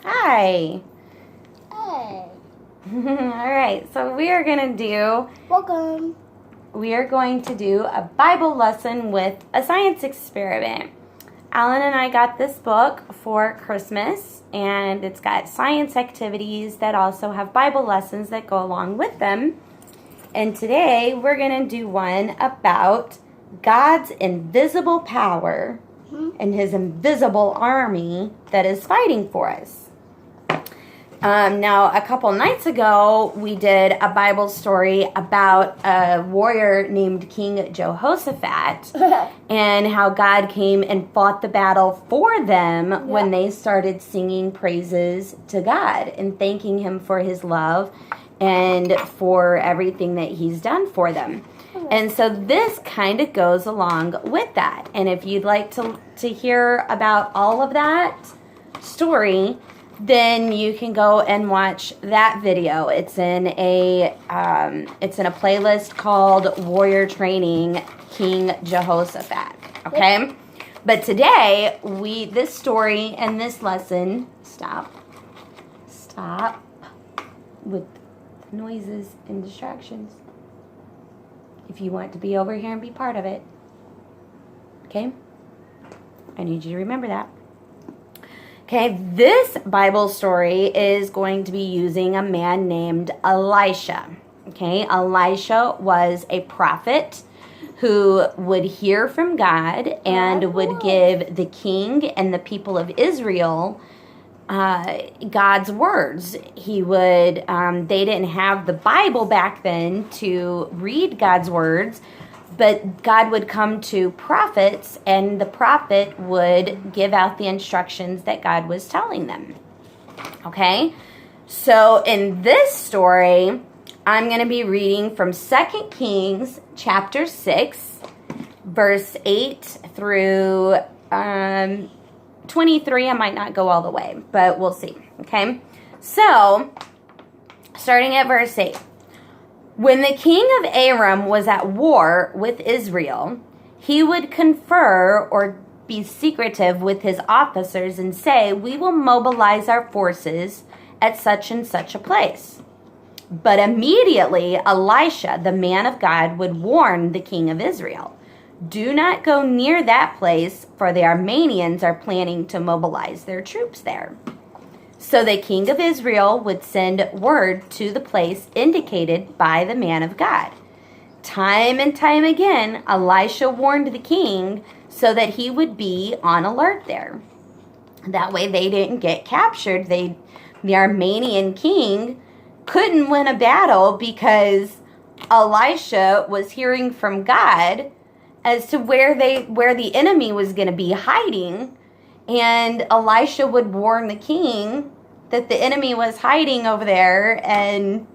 Hi. Hey. All right, so we are going to do a Bible lesson with a science experiment. Alan and I got this book for Christmas, and it's got science activities that also have Bible lessons that go along with them. And today we're going to do one about God's invisible power and his invisible army that is fighting for us. Now, a couple nights ago, we did a Bible story about a warrior named King Jehoshaphat and how God came and fought the battle for them when they started singing praises to God and thanking him for his love and for everything that he's done for them. And so this kind of goes along with that. And if you'd like to hear about all of that story, then you can go and watch that video. It's in a playlist called Warrior Training King Jehoshaphat. Okay? But today, this story and this lesson, stop with noises and distractions. If you want to be over here and be part of it. Okay? I need you to remember that. Okay, this Bible story is going to be using a man named Elisha. Okay, Elisha was a prophet who would hear from God and would give the king and the people of Israel God's words. He would, they didn't have the Bible back then to read God's words, but God would come to prophets, and the prophet would give out the instructions that God was telling them. Okay? So in this story, I'm going to be reading from 2 Kings chapter 6, verse 8 through 23. I might not go all the way, but we'll see. Okay? So, starting at verse 8. When the king of Aram was at war with Israel, he would confer or be secretive with his officers and say, "We will mobilize our forces at such and such a place." But immediately Elisha, the man of God, would warn the king of Israel, "Do not go near that place, for the Armenians are planning to mobilize their troops there." So the king of Israel would send word to the place indicated by the man of God. Time and time again, Elisha warned the king so that he would be on alert there. That way they didn't get captured. The Armenian king couldn't win a battle because Elisha was hearing from God as to where the enemy was going to be hiding. And Elisha would warn the king that the enemy was hiding over there and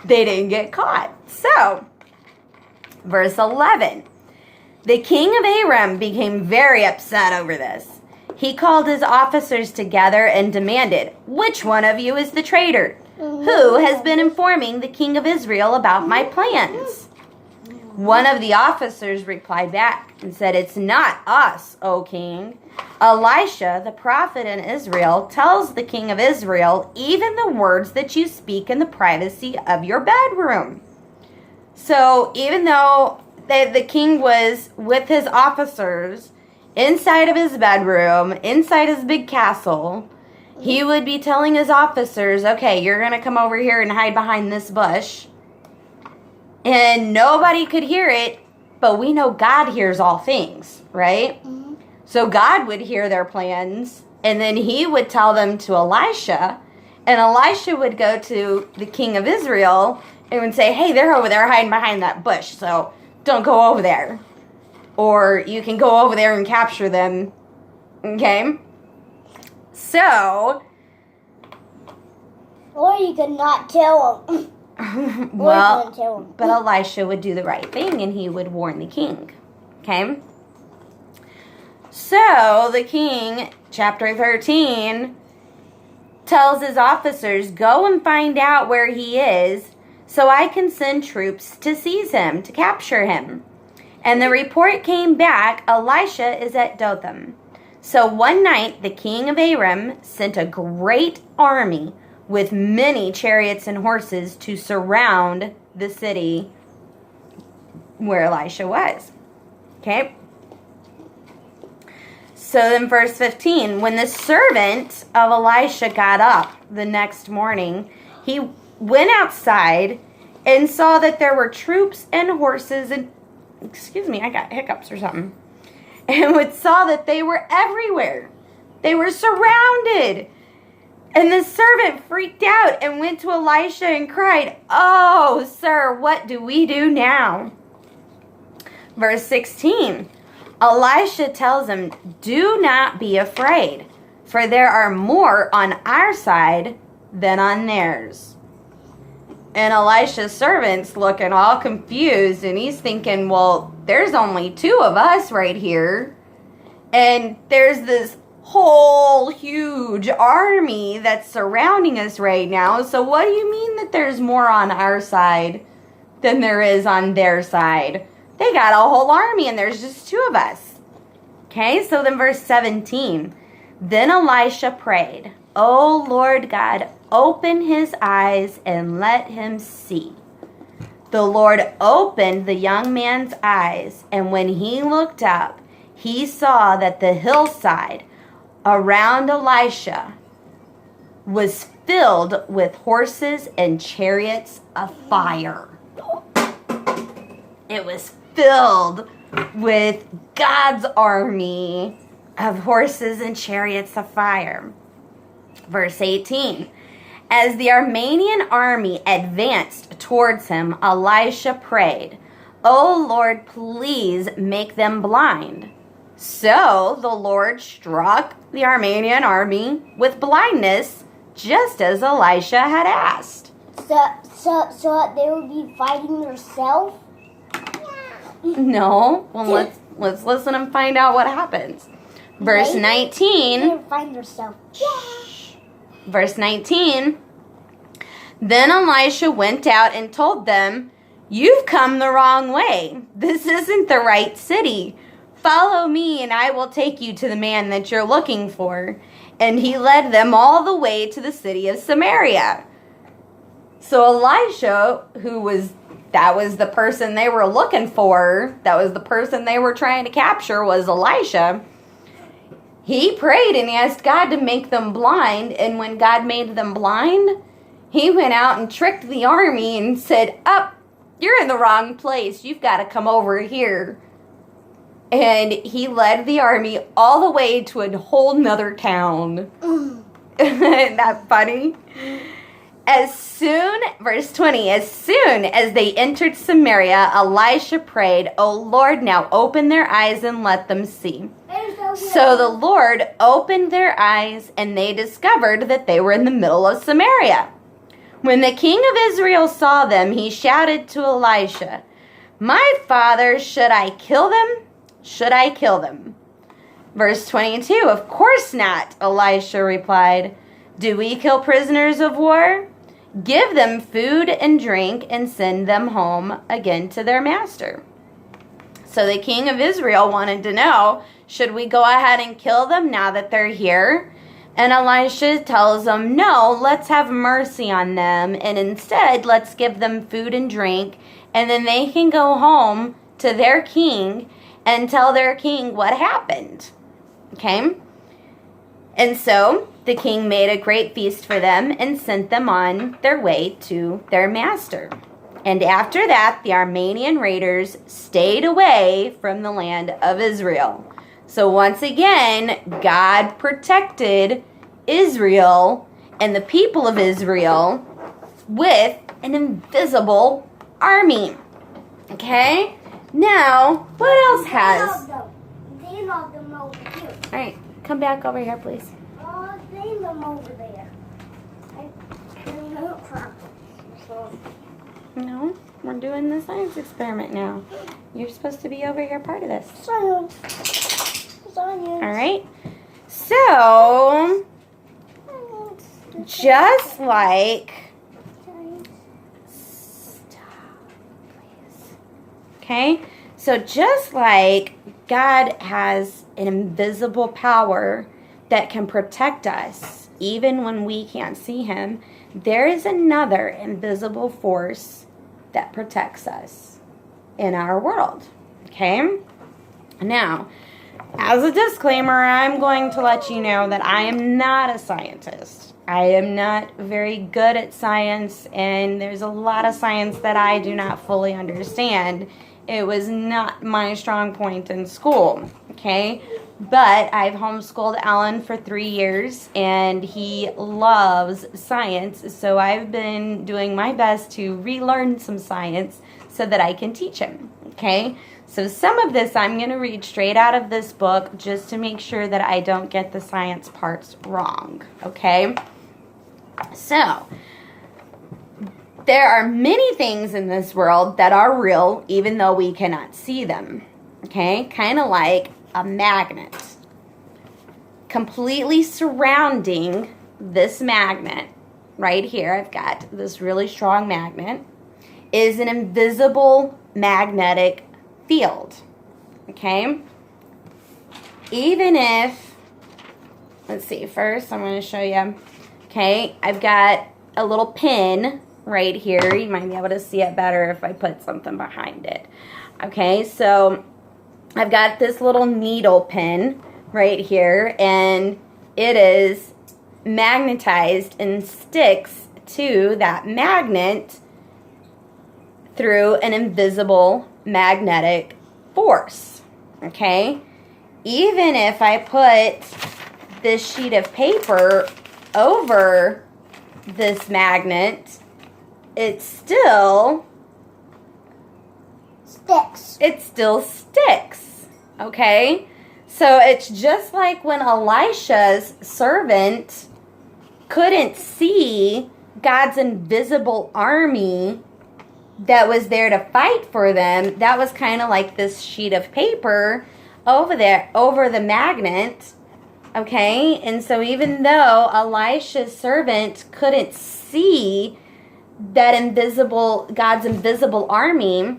they didn't get caught. So, verse 11. The king of Aram became very upset over this. He called his officers together and demanded, "Which one of you is the traitor? Who has been informing the king of Israel about my plans?" One of the officers replied back and said, "It's not us, O king. Elisha, the prophet in Israel, tells the king of Israel even the words that you speak in the privacy of your bedroom." So even though the king was with his officers inside of his bedroom, inside his big castle, he would be telling his officers, "Okay, you're going to come over here and hide behind this bush." And nobody could hear it, but we know God hears all things, right? Mm-hmm. So God would hear their plans, and then he would tell them to Elisha, and Elisha would go to the king of Israel and would say, "Hey, they're over there hiding behind that bush, so don't go over there. Or you can go over there and capture them." Okay? So, or you could not kill them. Well, but Elisha would do the right thing and he would warn the king. Okay? So, the king, chapter 13, tells his officers, "Go and find out where he is so I can send troops to seize him, to capture him." And the report came back, "Elisha is at Dothan." So one night the king of Aram sent a great army with many chariots and horses to surround the city where Elisha was. Okay? So then verse 15, when the servant of Elisha got up the next morning, he went outside and saw that there were troops and horses and, I got hiccups or something. And saw that they were everywhere. They were surrounded. And the servant freaked out and went to Elisha and cried, "Oh, sir, what do we do now?" Verse 16, Elisha tells him, "Do not be afraid, for there are more on our side than on theirs." And Elisha's servant's looking all confused, and he's thinking, well, there's only 2 of us right here. And there's this whole huge army that's surrounding us right now. So what do you mean that there's more on our side than there is on their side? They got a whole army and there's just 2 of us. Okay, so then verse 17. Then Elisha prayed, "O Lord God, open his eyes and let him see." The Lord opened the young man's eyes, and when he looked up, he saw that the hillside around Elisha was filled with horses and chariots of fire. It was filled with God's army of horses and chariots of fire. Verse 18. As the Aramean army advanced towards him, Elisha prayed, "O Lord, please make them blind." So the Lord struck the Aramean army with blindness, just as Elisha had asked. So they would be fighting themselves? No. Well, let's listen and find out what happens. Verse 19. They would find themselves. Verse 19, then Elisha went out and told them, "You've come the wrong way. This isn't the right city. Follow me and I will take you to the man that you're looking for." And he led them all the way to the city of Samaria. So Elisha, that was the person they were looking for, that was the person they were trying to capture, was Elisha. He prayed and asked God to make them blind, and when God made them blind, he went out and tricked the army and said, you're in the wrong place. You've got to come over here." And he led the army all the way to a whole nother town. Isn't that funny? Verse 20, as soon as they entered Samaria, Elisha prayed, "O Lord, now open their eyes and let them see." So the Lord opened their eyes, and they discovered that they were in the middle of Samaria. When the king of Israel saw them, he shouted to Elisha, "My father, should I kill them? Should I kill them?" Verse 22, "Of course not," Elisha replied. "Do we kill prisoners of war? Give them food and drink and send them home again to their master." So the king of Israel wanted to know, should we go ahead and kill them now that they're here? And Elisha tells them, no, let's have mercy on them. And instead, let's give them food and drink. And then they can go home to their king and tell their king what happened. Okay? And so the king made a great feast for them and sent them on their way to their master. And after that, the Aramean raiders stayed away from the land of Israel. So once again, God protected Israel and the people of Israel with an invisible army. Okay? Now, what else has... They knocked them over here. All right, come back over here, please. Oh, they them over there. No, we're doing the science experiment now. You're supposed to be over here part of this. Science. All right. So, just like... Stop, please. Okay. So just like God has an invisible power that can protect us, even when we can't see him, there is another invisible force that protects us in our world. Okay? Now, as a disclaimer, I'm going to let you know that I am not a scientist. I am not very good at science, and there's a lot of science that I do not fully understand. It was not my strong point in school, okay? But I've homeschooled Alan for 3 years, and he loves science, so I've been doing my best to relearn some science so that I can teach him, okay? So some of this I'm going to read straight out of this book just to make sure that I don't get the science parts wrong, okay? So, there are many things in this world that are real even though we cannot see them, okay? Kind of like a magnet. Completely surrounding this magnet right here, I've got this really strong magnet, is an invisible magnetic field, okay? Even if, let's see, first I'm going to show you, okay, I've got a little pin right here. You might be able to see it better if I put something behind it. Okay, so I've got this little needle pin right here, and it is magnetized and sticks to that magnet through an invisible magnetic force. Okay, even if I put this sheet of paper over this magnet, it still sticks. Okay? So it's just like when Elisha's servant couldn't see God's invisible army that was there to fight for them. That was kind of like this sheet of paper over there, over the magnet. Okay? And so even though Elisha's servant couldn't see that God's invisible army,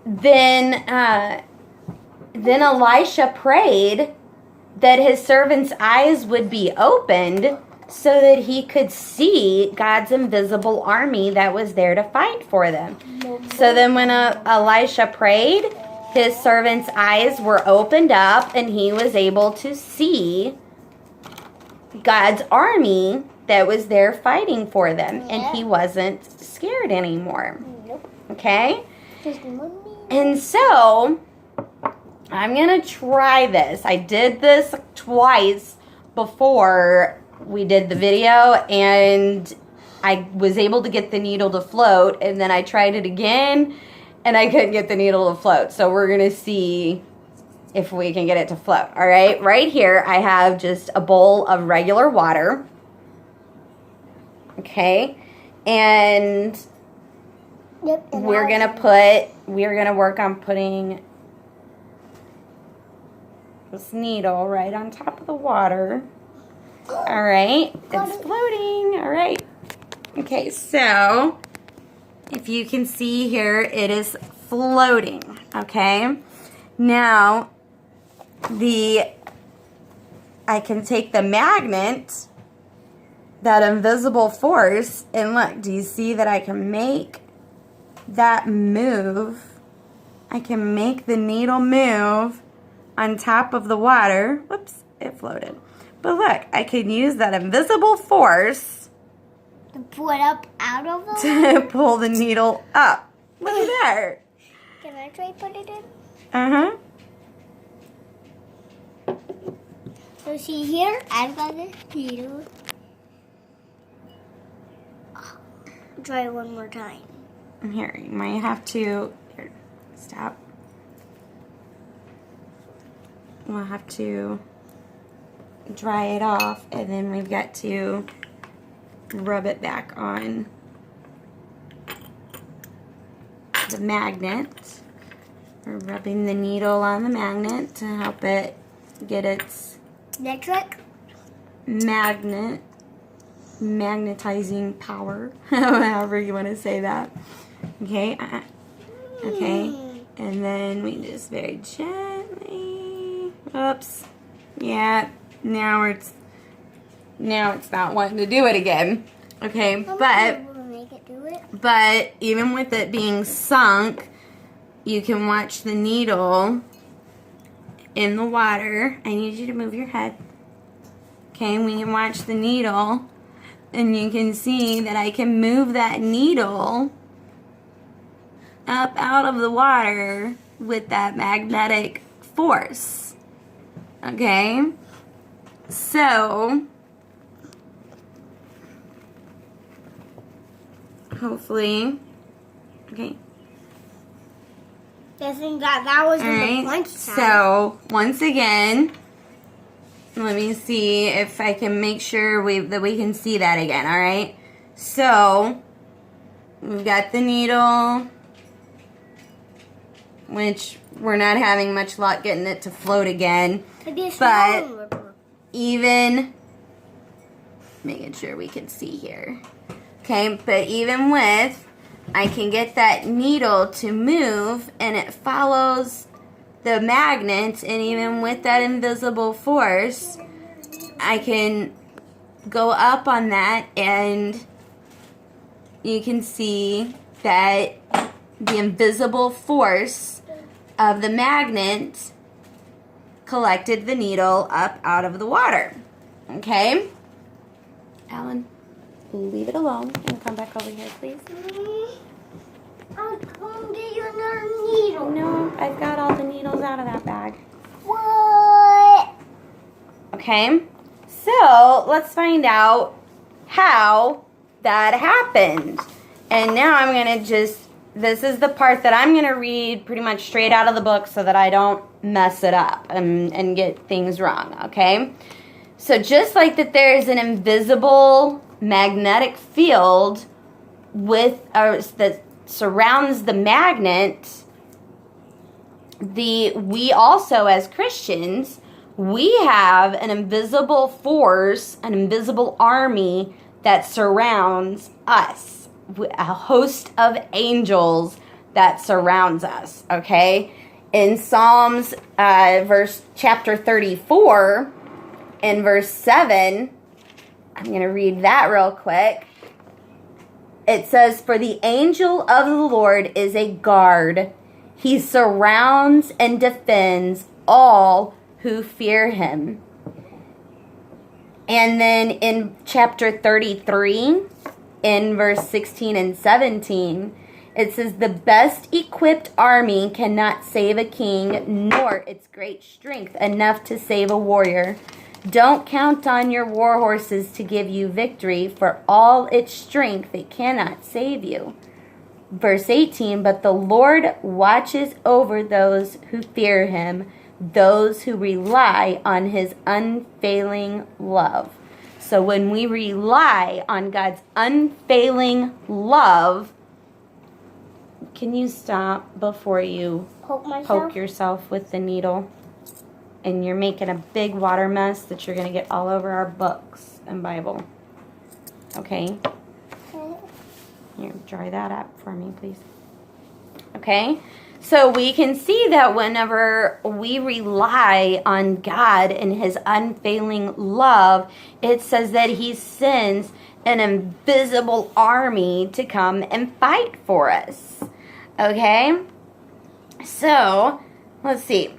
then Elisha prayed that his servant's eyes would be opened so that he could see God's invisible army that was there to fight for them. So then when Elisha prayed, his servant's eyes were opened up and he was able to see God's army that was there fighting for them. And he wasn't scared anymore. Okay? And so, I'm going to try this. I did this twice before we did the video, and I was able to get the needle to float, and then I tried it again, and I couldn't get the needle to float. So we're going to see if we can get it to float. All right? Right here, I have just a bowl of regular water. Okay? And we're going to work on putting this needle right on top of the water. All right, it's floating. All right. Okay, so if you can see here, it is floating. Okay. Now, I can take the magnet, that invisible force, and look, do you see that I can make that move? I can make the needle move on top of the water. Whoops, it floated. But look, I can use that invisible force to pull it up out of them? to pull the needle up. Look at there. Can I try to put it in? Uh-huh. So see here, I've got this needle. Try it one more time. Here, you might have to, here, stop. We'll have to dry it off, and then we've got to rub it back on the magnet. We're rubbing the needle on the magnet to help it get its electric magnetizing power, however you want to say that. Okay, Okay, and then we just very gently, oops, yeah, now it's not wanting to do it again. Okay, but even with it being sunk, you can watch the needle in the water. I need you to move your head. Okay, we can watch the needle, and you can see that I can move that needle up out of the water with that magnetic force. Okay, so hopefully, okay. Guessing that was in the punch time. So once again, let me see if I can make sure that we can see that again. All right. So we've got the needle, which we're not having much luck getting it to float again. But even making sure we can see here. Okay, but even with, I can get that needle to move and it follows the magnet, and even with that invisible force, I can go up on that and you can see that the invisible force of the magnet collected the needle up out of the water. Okay? Alan, leave it alone and come back over here, please. I'll come get you another needle. No, I've got all the needles out of that bag. What? Okay? So, let's find out how that happened. And now I'm going to this is the part that I'm going to read pretty much straight out of the book so that I don't mess it up and get things wrong, okay? So just like that there is an invisible magnetic field that surrounds the magnet, we also as Christians, we have an invisible force, an invisible army that surrounds us. A host of angels that surrounds us, okay? In Psalms chapter 34, in verse 7, I'm going to read that real quick. It says, "For the angel of the Lord is a guard. He surrounds and defends all who fear him." And then in chapter 33, in verse 16 and 17, it says, "The best equipped army cannot save a king, nor its great strength enough to save a warrior. Don't count on your war horses to give you victory. For all its strength, it cannot save you." Verse 18, "But the Lord watches over those who fear him, those who rely on his unfailing love." So when we rely on God's unfailing love, can you stop before you poke yourself with the needle? And you're making a big water mess that you're going to get all over our books and Bible. Okay? Here, dry that up for me, please. Okay? So we can see that whenever we rely on God and his unfailing love, it says that he sends an invisible army to come and fight for us. Okay? So, let's see.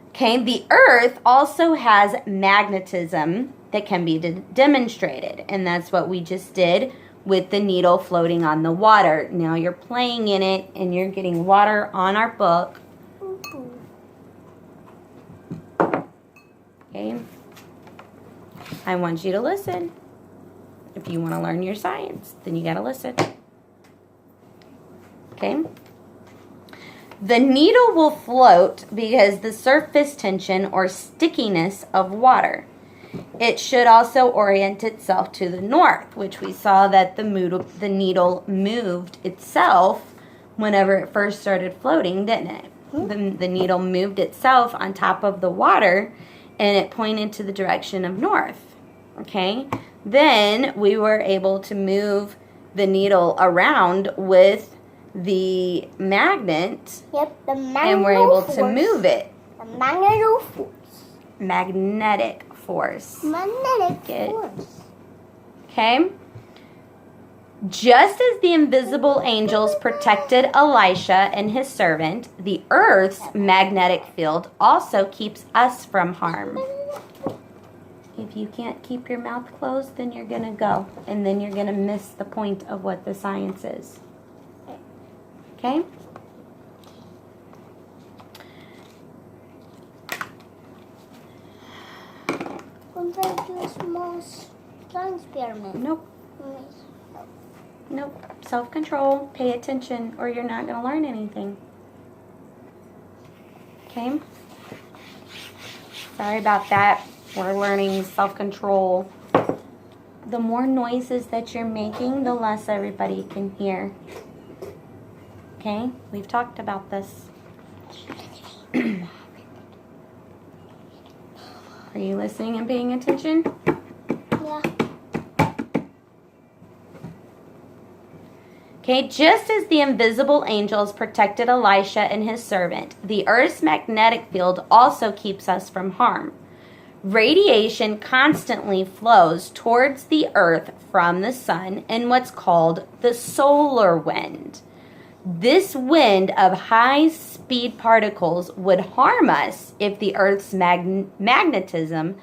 Okay, the earth also has magnetism that can be demonstrated, and that's what we just did with the needle floating on the water. Now you're playing in it and you're getting water on our book. Okay. I want you to listen. If you want to learn your science, then you got to listen. Okay. The needle will float because the surface tension or stickiness of water. It should also orient itself to the north, which we saw that the needle moved itself whenever it first started floating, didn't it? The needle moved itself on top of the water, and it pointed to the direction of north. Okay? Then we were able to move the needle around with the magnet. Yep, the magnetic And we're able force. to move it. The magnetic force. Magnetic force. Magnetic force. Okay? Just as the invisible angels protected Elisha and his servant, the earth's magnetic field also keeps us from harm. If you can't keep your mouth closed, then you're going to go. And then you're going to miss the point of what the science is. Okay? Compared to a small science experiment. Nope. Nope. Self-control. Pay attention or you're not going to learn anything. Okay? Sorry about that. We're learning self-control. The more noises that you're making, the less everybody can hear. Okay? We've talked about this. Are you listening and paying attention? Yeah. Okay, just as the invisible angels protected Elisha and his servant, the earth's magnetic field also keeps us from harm. Radiation constantly flows towards the earth from the sun in what's called the solar wind. This wind of high-speed particles would harm us if the earth's magnetism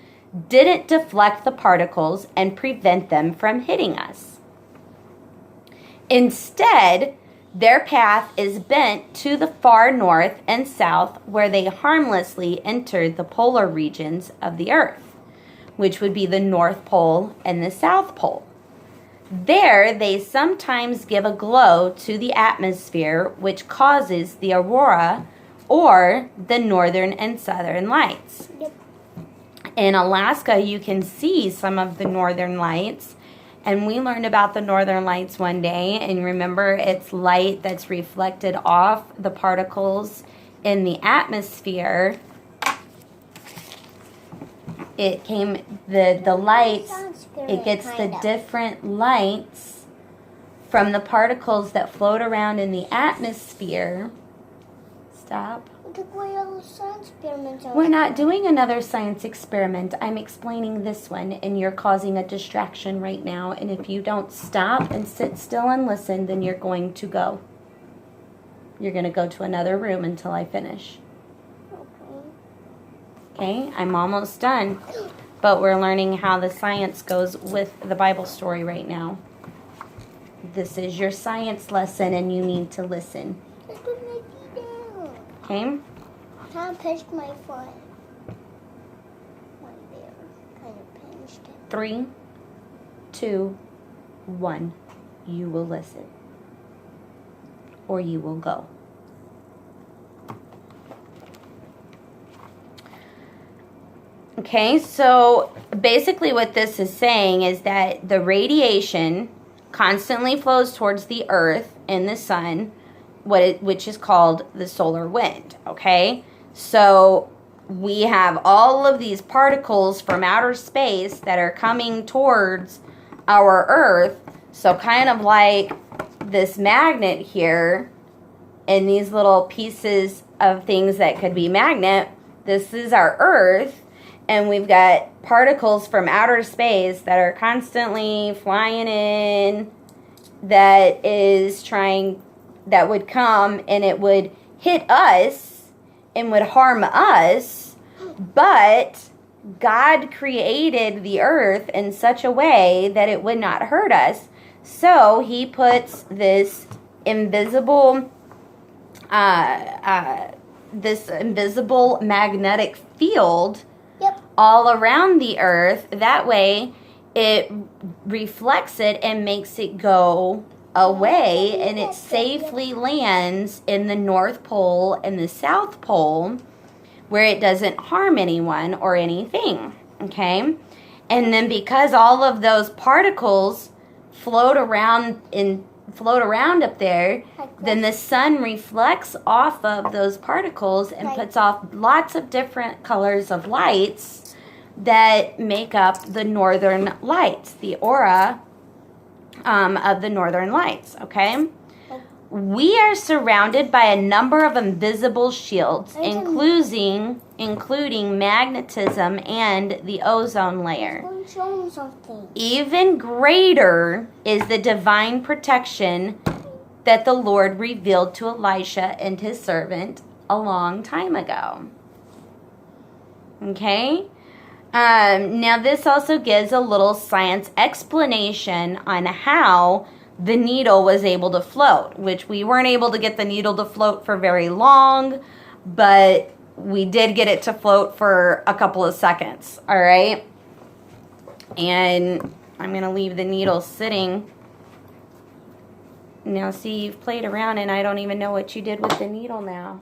didn't deflect the particles and prevent them from hitting us. Instead, their path is bent to the far north and south where they harmlessly entered the polar regions of the earth, which would be the North Pole and the South Pole. There, they sometimes give a glow to the atmosphere, which causes the Aurora or the northern and southern lights. Yep. In Alaska, you can see some of the northern lights. And we learned about the northern lights one day, and remember, it's light that's reflected off the particles in the atmosphere. The lights, it gets the different lights from the particles that float around in the atmosphere. Stop. We're not doing another science experiment. I'm explaining this one, and you're causing a distraction right now. And if you don't stop and sit still and listen, then you're going to go. You're going to go to another room until I finish. Okay, I'm almost done. But we're learning how the science goes with the Bible story right now. This is your science lesson, and you need to listen. Okay? I pinched my foot. Right there. Kind of pinched it. 3, 2, 1. You will listen. Or you will go. Okay, so basically what this is saying is that the radiation constantly flows towards the earth and the sun, which is called the solar wind, okay? So we have all of these particles from outer space that are coming towards our earth. So kind of like this magnet here and these little pieces of things that could be magnet. This is our earth, and we've got particles from outer space that are constantly flying in that would come and it would hit us and would harm us, but God created the earth in such a way that it would not hurt us. So he puts this invisible magnetic field all around the earth. That way it reflects it and makes it go away, and it safely lands in the North Pole and the South Pole where it doesn't harm anyone or anything. Okay? And then because all of those particles float around up there, then the sun reflects off of those particles and puts off lots of different colors of lights that make up the northern lights, the aura of the northern lights, okay? we are surrounded by a number of invisible shields, including magnetism and the ozone layer. Show me something. Even greater is the divine protection that the Lord revealed to Elisha and his servant a long time ago. Okay? Now this also gives a little science explanation on how the needle was able to float, which we weren't able to get the needle to float for very long, but we did get it to float for a couple of seconds, all right? And I'm going to leave the needle sitting. Now, see, you've played around and I don't even know what you did with the needle now.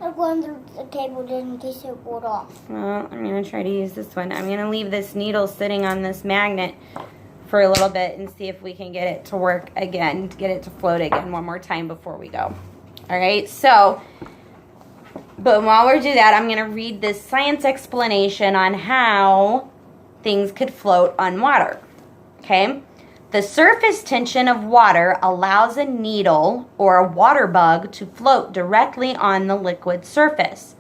I'm going to the table just in case it rolled off. Well, I'm going to try to use this one. I'm going to leave this needle sitting on this magnet for a little bit and see if we can get it to work again, to get it to float again one more time before we go. All right, so, but while we do that, I'm going to read this science explanation on how things could float on water. Okay? The surface tension of water allows a needle or a water bug to float directly on the liquid surface.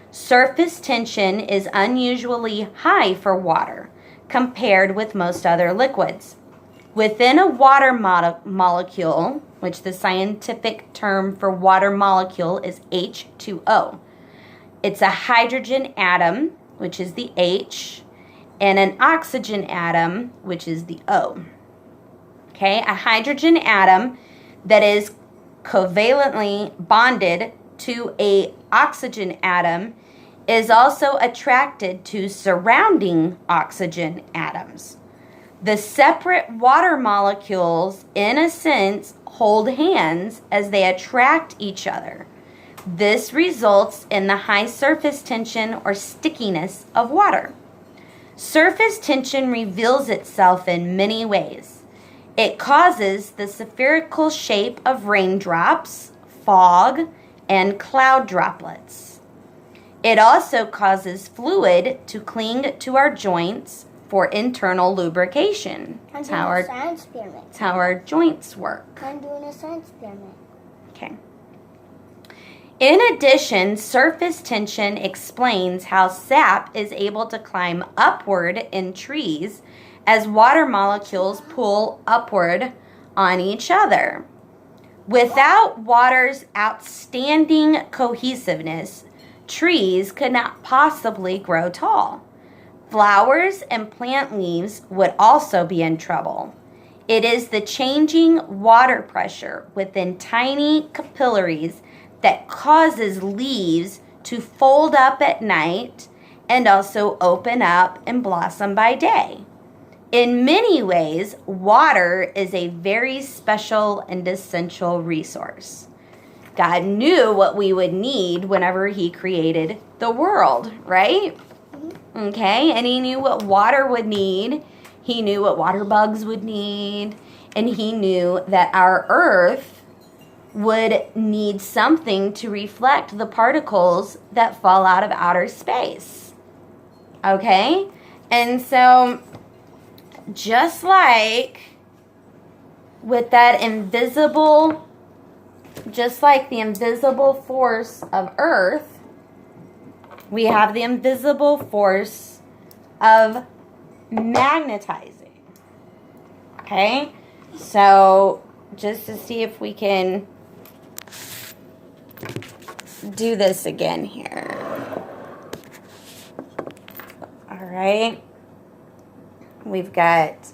Surface tension is unusually high for water compared with most other liquids. Within a water molecule, which the scientific term for water molecule is H2O, it's a hydrogen atom, which is the H, and an oxygen atom, which is the O. Okay, a hydrogen atom that is covalently bonded to an oxygen atom is also attracted to surrounding oxygen atoms. The separate water molecules, in a sense, hold hands as they attract each other. This results in the high surface tension or stickiness of water. Surface tension reveals itself in many ways. It causes the spherical shape of raindrops, fog, and cloud droplets. It also causes fluid to cling to our joints for internal lubrication. I'm doing a science experiment. That's how our joints work. I'm doing a science experiment. Okay. In addition, surface tension explains how sap is able to climb upward in trees as water molecules pull upward on each other. Without water's outstanding cohesiveness, trees could not possibly grow tall. Flowers and plant leaves would also be in trouble. It is the changing water pressure within tiny capillaries that causes leaves to fold up at night and also open up and blossom by day. In many ways, water is a very special and essential resource. God knew what we would need whenever He created the world, right? Okay, and He knew what water would need. He knew what water bugs would need. And He knew that our earth would need something to reflect the particles that fall out of outer space. Okay? And so, just like with that invisible, just like the invisible force of earth, we have the invisible force of magnetizing. Okay? So, just to see if we can do this again here. All right. We've got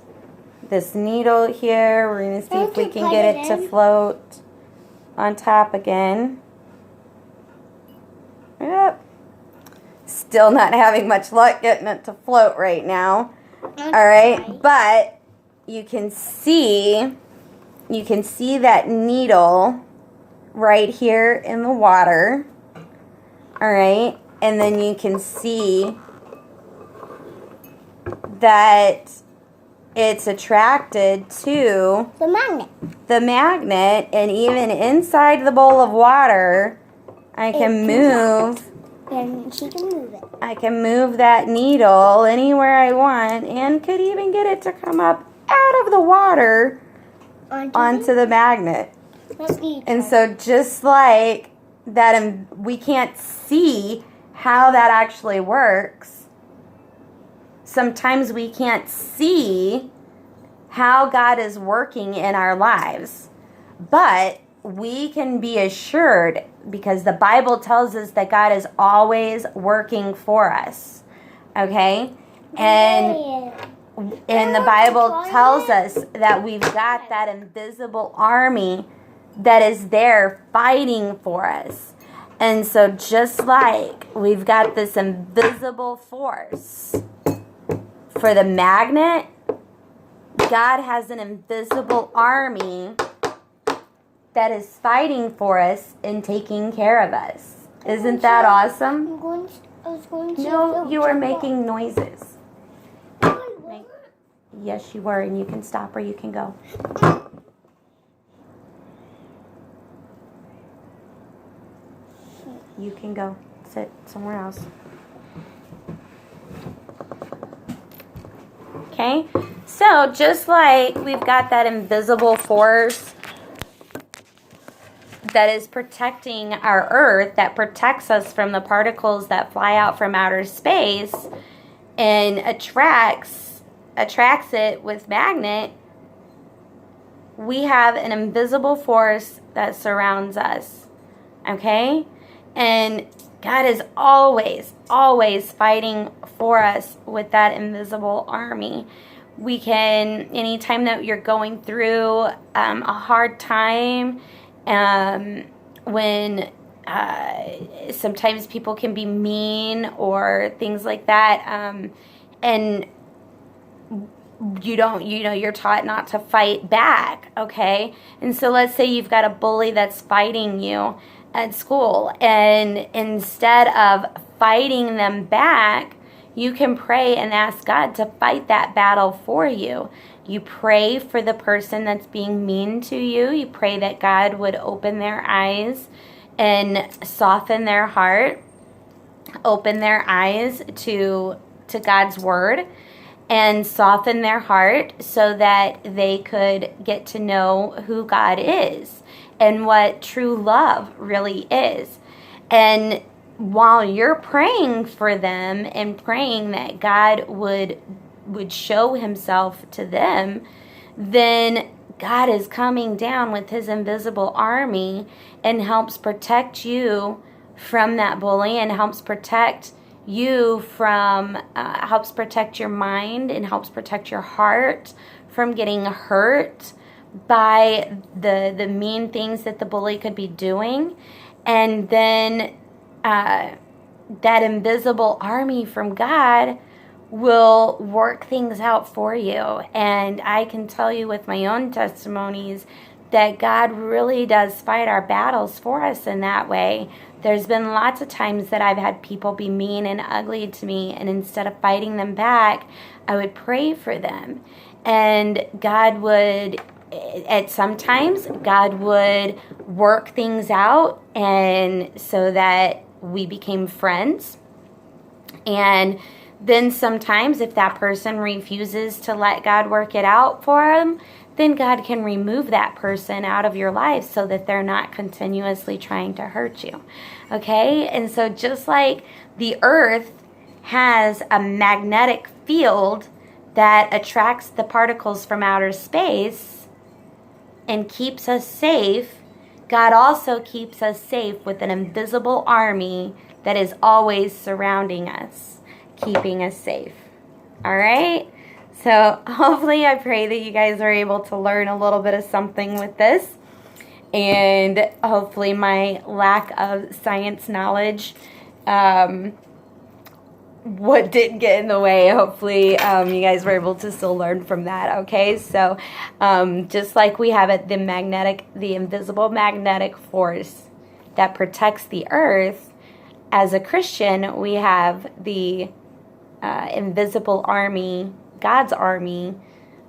this needle here. We're going to see if we can get it to float on top again. Yep. Still not having much luck getting it to float right now. All right, but you can see that needle right here in the water. All right, and then you can see that it's attracted to the magnet, and even inside the bowl of water, I can move. And she can move it. I can move that needle anywhere I want, and could even get it to come up out of the water onto the magnet. Let's see. And so just like that, we can't see how that actually works. Sometimes we can't see how God is working in our lives. But we can be assured, because the Bible tells us that God is always working for us. Okay? And the Bible tells us that we've got that invisible army that is there fighting for us. And so just like we've got this invisible force for the magnet, God has an invisible army that is fighting for us and taking care of us. Isn't that awesome? No, you were making noises. Yes, you were, and you can stop or you can go. You can go. Sit somewhere else. Okay? So, just like we've got that invisible force that is protecting our Earth, that protects us from the particles that fly out from outer space and attracts it with magnet, we have an invisible force that surrounds us. Okay? And God is always, always fighting for us with that invisible army. We can, anytime that you're going through a hard time, when sometimes people can be mean or things like that, and you're taught not to fight back, okay? And so let's say you've got a bully that's fighting you at school, and instead of fighting them back, you can pray and ask God to fight that battle for you. You pray for the person that's being mean to you. You pray that God would open their eyes and soften their heart, open their eyes to God's word, and soften their heart so that they could get to know who God is and what true love really is. And while you're praying for them and praying that God would show himself to them, then God is coming down with his invisible army and helps protect you from that bully, and helps protect you from, helps protect your mind and helps protect your heart from getting hurt by the mean things that the bully could be doing. And then that invisible army from God will work things out for you. And I can tell you with my own testimonies that God really does fight our battles for us in that way. There's been lots of times that I've had people be mean and ugly to me, and instead of fighting them back, I would pray for them. And God would, at sometimes, God would work things out, and so that we became friends. And then sometimes if that person refuses to let God work it out for them, then God can remove that person out of your life so that they're not continuously trying to hurt you. Okay? And so just like the earth has a magnetic field that attracts the particles from outer space and keeps us safe, God also keeps us safe with an invisible army that is always surrounding us, keeping us safe. All right? So hopefully I pray that you guys are able to learn a little bit of something with this. And hopefully my lack of science knowledge what didn't get in the way. Hopefully you guys were able to still learn from that. Okay, so just like we have it, the invisible magnetic force that protects the earth, as a Christian we have the invisible army, God's army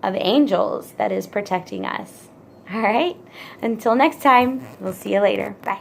of angels that is protecting us. All right, until next time, we'll see you later. Bye.